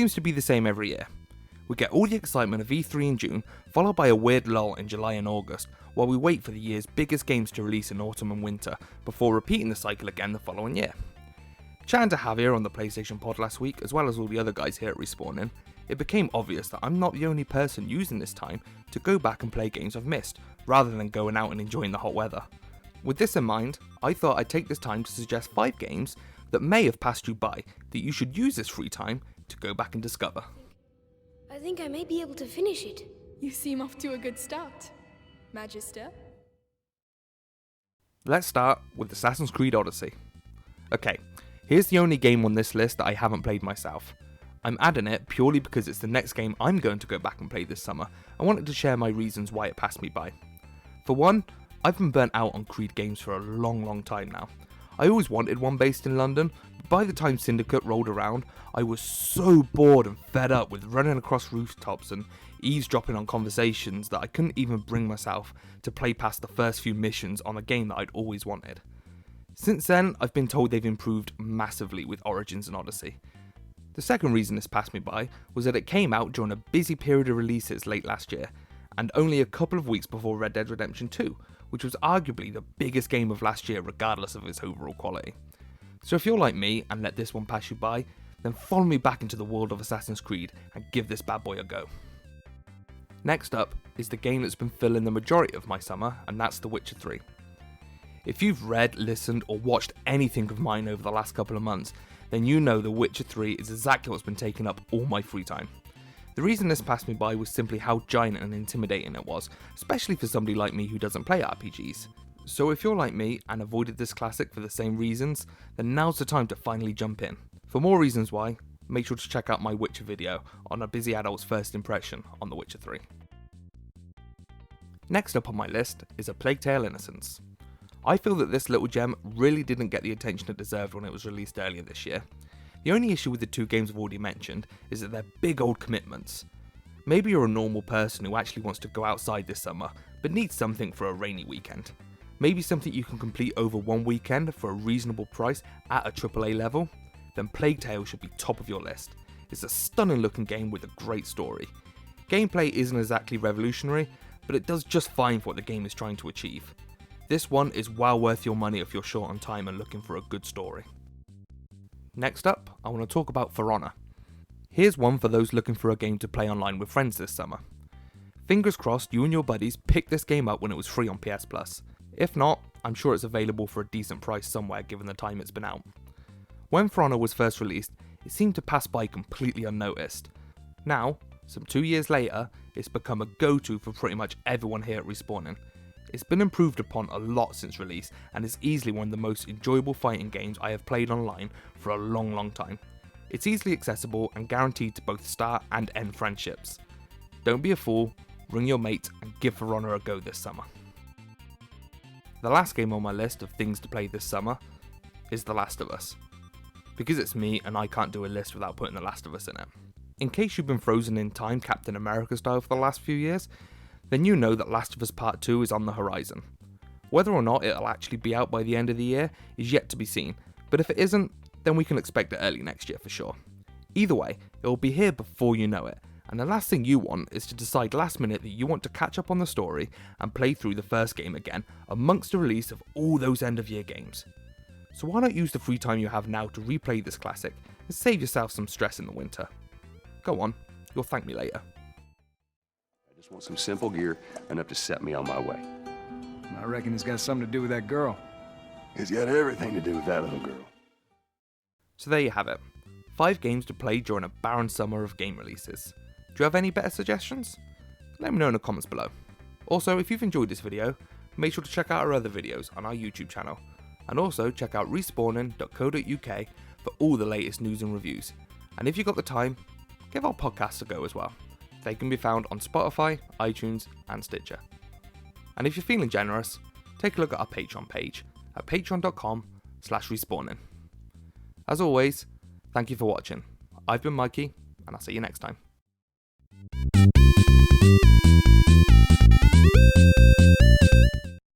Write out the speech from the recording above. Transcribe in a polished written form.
seems to be the same every year. We get all the excitement of E3 in June, followed by a weird lull in July and August, while we wait for the year's biggest games to release in autumn and winter, before repeating the cycle again the following year. Chatting to Javier on the PlayStation Pod last week, as well as all the other guys here at Respawning, it became obvious that I'm not the only person using this time to go back and play games I've missed, rather than going out and enjoying the hot weather. With this in mind, I thought I'd take this time to suggest 5 games that may have passed you by that you should use this free time to go back and discover. I think I may be able to finish it. You seem off to a good start, Magister. Let's start with Assassin's Creed Odyssey. Okay, here's the only game on this list that I haven't played myself. I'm adding it purely because it's the next game I'm going to go back and play this summer. I wanted to share my reasons why it passed me by. For one, I've been burnt out on Creed games for a long time now. I always wanted one based in London, but by the time Syndicate rolled around, I was so bored and fed up with running across rooftops and eavesdropping on conversations that I couldn't even bring myself to play past the first few missions on a game that I'd always wanted. Since then, I've been told they've improved massively with Origins and Odyssey. The second reason this passed me by was that it came out during a busy period of releases late last year, and only a couple of weeks before Red Dead Redemption 2, which was arguably the biggest game of last year regardless of its overall quality. So if you're like me and let this one pass you by, then follow me back into the world of Assassin's Creed and give this bad boy a go. Next up is the game that's been filling the majority of my summer, and that's The Witcher 3. If you've read, listened, or watched anything of mine over the last couple of months, then you know The Witcher 3 is exactly what's been taking up all my free time. The reason this passed me by was simply how giant and intimidating it was, especially for somebody like me who doesn't play RPGs. So if you're like me and avoided this classic for the same reasons, then now's the time to finally jump in. For more reasons why, make sure to check out my Witcher video on a busy adult's first impression on The Witcher 3. Next up on my list is A Plague Tale: Innocence. I feel that this little gem really didn't get the attention it deserved when it was released earlier this year. The only issue with the 2 games I've already mentioned is that they're big old commitments. Maybe you're a normal person who actually wants to go outside this summer, but needs something for a rainy weekend. Maybe something you can complete over one weekend for a reasonable price at a AAA level? Then Plague Tale should be top of your list. It's a stunning looking game with a great story. Gameplay isn't exactly revolutionary, but it does just fine for what the game is trying to achieve. This one is well worth your money if you're short on time and looking for a good story. Next up, I want to talk about For Honor. Here's one for those looking for a game to play online with friends this summer. Fingers crossed you and your buddies picked this game up when it was free on PS Plus. If not, I'm sure it's available for a decent price somewhere given the time it's been out. When For Honor was first released, it seemed to pass by completely unnoticed. Now, some 2 years later, it's become a go-to for pretty much everyone here at Respawning. It's been improved upon a lot since release and is easily one of the most enjoyable fighting games I have played online for a long time. It's easily accessible and guaranteed to both start and end friendships. Don't be a fool, bring your mate and give For Honor a go this summer. The last game on my list of things to play this summer is The Last of Us. Because it's me and I can't do a list without putting The Last of Us in it. In case you've been frozen in time Captain America style for the last few years, then you know that Last of Us Part 2 is on the horizon. Whether or not it'll actually be out by the end of the year is yet to be seen, but if it isn't, then we can expect it early next year for sure. Either way, it will be here before you know it, and the last thing you want is to decide last minute that you want to catch up on the story and play through the first game again amongst the release of all those end of year games. So why not use the free time you have now to replay this classic and save yourself some stress in the winter? Go on, you'll thank me later. I just want some simple gear enough to set me on my way. I reckon it's got something to do with that girl. It's got everything to do with that little girl. So there you have it. 5 games to play during a barren summer of game releases. Do you have any better suggestions? Let me know in the comments below. Also, if you've enjoyed this video, make sure to check out our other videos on our YouTube channel. And also check out respawning.co.uk for all the latest news and reviews. And if you've got the time, give our podcasts a go as well. They can be found on Spotify, iTunes and Stitcher. And if you're feeling generous, take a look at our Patreon page at patreon.com/respawning. As always, thank you for watching. I've been Mikey, and I'll see you next time.